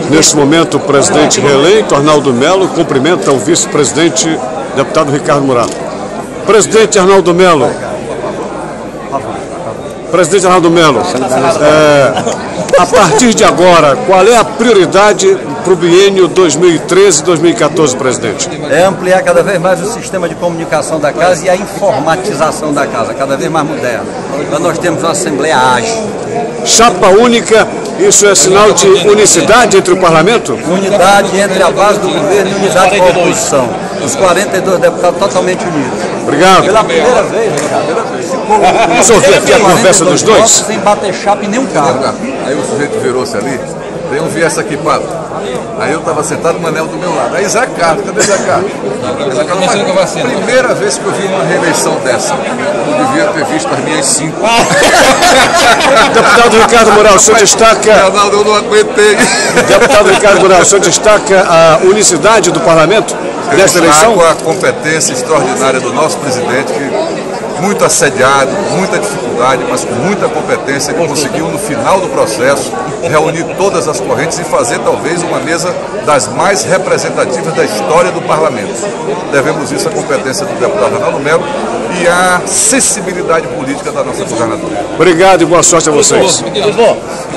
Neste momento, o presidente reeleito, Arnaldo Melo, cumprimenta o vice-presidente, deputado Ricardo Murato. Presidente Arnaldo Melo. Presidente Arnaldo Melo, a partir de agora, qual é a prioridade para o biênio 2013-2014, presidente? É ampliar cada vez mais o sistema de comunicação da casa e a informatização da casa, cada vez mais moderna. Então nós temos uma Assembleia ágil. Chapa única, isso é sinal de unicidade entre o parlamento? Unidade entre a base do governo e unidade com a oposição. Os 42 deputados totalmente unidos. Obrigado. Pela primeira vez, Ricardo, Vamos ouvir aqui a conversa dos dois? Sem bater chapa em nenhum carro. Aí o sujeito virou-se ali, tem um viés aqui, Pablo. Aí eu estava sentado, o Manel do meu lado. Aí Zé Carlos, cadê Zé Carlos? Primeira vez que eu vi uma reeleição dessa. Eu devia ter visto as minhas 5. Deputado Ricardo Murato, o senhor destaca... Arnaldo, eu não aguentei. Deputado Ricardo Murato, o senhor destaca a unicidade do parlamento nesta eleição? Com a competência extraordinária do nosso presidente, que muito assediado, muita dificuldade, mas com muita competência, ele conseguiu no final do processo reunir todas as correntes e fazer talvez uma mesa das mais representativas da história do parlamento. Devemos isso à competência do deputado Arnaldo Melo e à sensibilidade política da nossa governadora. Obrigado e boa sorte a vocês.